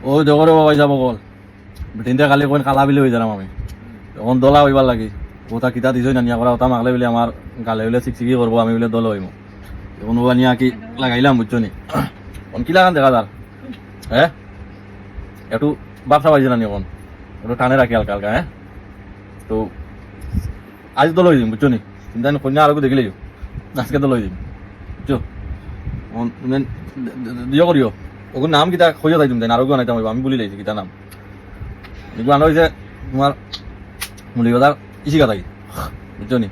ওই দেখো রে বাবা যাব বল বেটিনতে খালি কোন কালা বিলে হয়ে যাম আমি তখন দলা হইবার লাগি ওটা কিতা দিছই না নিয়া করা ওটা মাগলে বলে আমার গালে বলে চিকচিকি করবো আমি বলে দল হইম তখন ওবা নিয়া কি লাগাইলাম বুঝছো নি কোন কি লাগান দেখা যার হ্যাঁ একটু বাপসা পাইছে না নি এখন একটু টানে রাখি হালকা হালকা হ্যাঁ তো আজ দল হয়ে দিম বুঝছো নি চিন্তা কন্যা আরো দেখিলে আজকে দল হয়ে দিম বুঝছো দিও করিও ওগুলো নাম কিতা খোঁজা যাই তুমি আরোগ্য নাইতাম আমি বলি লাইছি কিতা নাম এগুলো আনা হয়েছে তোমার মুলিগদার ইসিকা থাকি বুঝছো নি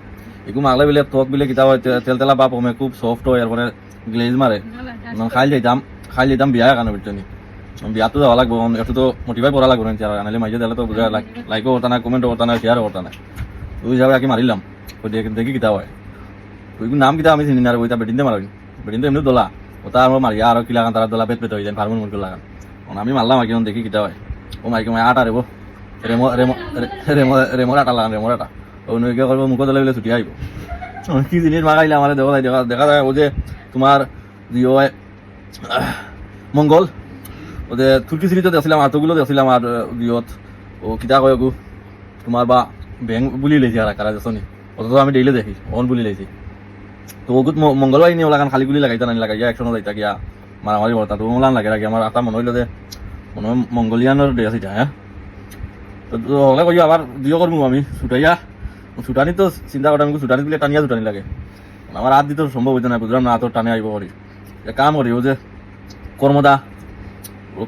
এগুলো মাগলে বিলে ত্বক বিলে কিতা হয় তেল তেলা বাপ হমে খুব সফট হয় এরপরে গ্লেজ মারে খাই যাইতাম বিয়া কারণে বুঝছো নি বিয়াতো যাওয়া লাগবো একটু তো মোটিভাই করা লাগবো না আনালে মাইজে দিলে তো বুঝা লাইকও করতা না কমেন্টও করতা না শেয়ারও করতা না ওই হিসাবে আগে মারিলাম দেখি কিতা হয় ওইগুলো নাম কিতা আমি চিনি না ওইটা বেটিনতে মারি বেটিনতে এমনি দোলা ওটা আমার মারিয়া আরো কি লাগান তারা দোলা পেট পেট হয়ে যায় ফার্মুল মুরগি লাগান আমি মারলাম আর দেখি কিতা হয় ও মাইকে মাই আটা রেবো রেমোর আটা লাগান রেমোর আটা ও নইকে করবো মুখ দলে বলে ছুটি আইব কি জিনিস মাগাইলে আমার দেখা যায় ও যে তোমার জিও মঙ্গল ওদের তুর্কি সিরিজত আসছিলাম আতগুলো আসছিলাম আর জিওত ও কিতা কয় গু তোমার বা ব্যাং বুলি লেছি আর কারা যাচ্ছ নি অত তো আমি ডেইলি দেখি অন বুলি লেছি তো ওগুত মঙ্গলবার নিয়ে ওলাগান খালি গুলি লাগাইতা নানি লাগাইয়া একশো যাইতা গিয়া মারামারি করতা তো ওলান লাগে রাখি আমার আটা মনে হইলো যে মনে হয় মঙ্গলিয়ানোর ডে আছে হ্যাঁ তো ওলা কই আবার দিও করবো আমি ছুটাইয়া ছুটানি তো চিন্তা করতাম ছুটানি দিলে টানিয়া ছুটানি লাগে আমার হাত দিতে সম্ভব হইতে না বুঝলাম না তো টানে আইব করি কাম করি ও যে কর্মদা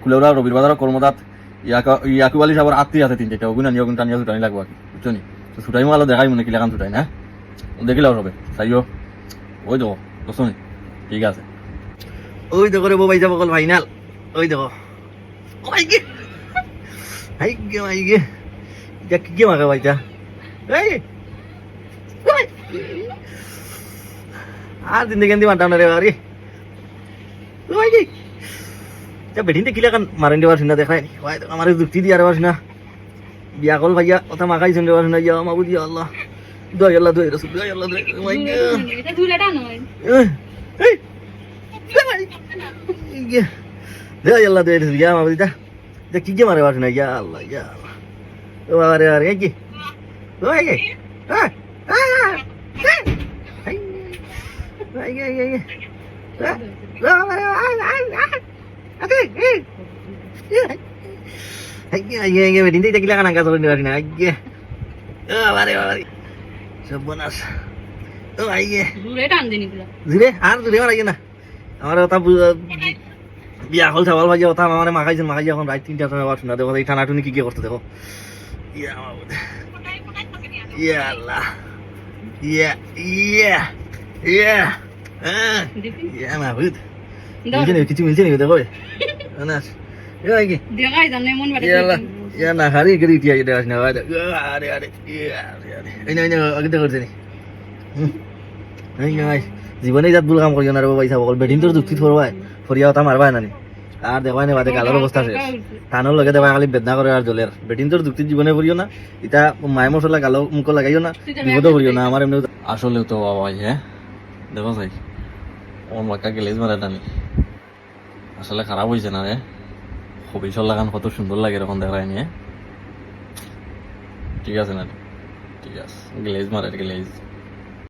কুলেওরা রবির বাজার কর্মদাত ইয়াকুবালি সাবর আত্মীয় আছে তিন চারটা ওগুলো নিয়ে টানিয়া ছুটানি লাগবো আর কি বুঝছো নি তো ছুটাই মালো দেখাই মনে কি লাগান ছুটাই না দেখিলাও সবে তাইও ওই দেখো বুঝছো নি ঠিক আছে ওই দেখো রে বাবাই যাবো কল ফাইনাল ওই দেখো মাইকে মাইকে কি মাখা ভাইটা আর জিন্দগি মানতাম না রে বাড়ি বেটিনতে কিলা কান মারেন দেওয়ার না দেখায় আমার যুক্তি দিয়ে আর না বিয়া কল ভাইয়া কথা মাখাইছেন দেওয়ার না ইয়া মাবু দিয়া আল্লাহ দয় আল্লাহ দয় রসুল দয় আল্লাহ দয় এটা দুলাটা নয় দয় আল্লাহ দয় রসুল ইয়া মাবু দিয়া দেখ কি মারে বাস না ইয়া আল্লাহ ও আরে আরে কি ওই গে বেটিনতে কিলা কানা কাজ করে দেওয়ার না আগে বারে বারে সব বোনাস ও আইগে দূরে টান দেনি কিলা দূরে আর দূরে আর আইগে না আমার ওটা বিয়া হল ছাওয়াল ভাই ওটা মানে মাখাইছেন মাখাই এখন রাত 3টা সময় আবার শোনা দেখো এই টানাটুনি কি করতে দেখো ইয়া মাবুদ ইয়া আল্লাহ ইয়া ইয়া ইয়া ইয়া মাবুদ কিছু মিলছে নি দেখো আনাস আইগে দেখাই জানে মন বাড়ি ইয়া না হারি গরি টিয়া এটা আসনা আরে আরে আরে এই না আগে দেখো জানি এই জীবনে যাত ভুল কাম করিও না রে বাবা ইসা বল বেডিন তোর যুক্তি ফরবাই ফরিয়া ওটা মারবা নানি আর দেখাই না বাদে কালোর অবস্থা শেষ টানোর লগে দেখাই খালি বেদনা করে আর জলের বেডিন তোর যুক্তি জীবনে ফরিও না এটা মায় মশলা গালো মুখ লাগাইও না বিপদ করিও না আমার এমনি আসলে তো বাবা হ্যাঁ দেখো ভাই ওর মাকা গেলেজ মারা টানি আসলে খারাপ হয়েছে না রে হবিষর লাগান কত সুন্দর লাগে এরকম দেখায় নিয়ে ঠিক আছে না ঠিক আছে গ্লেজ মারে গ্লেজ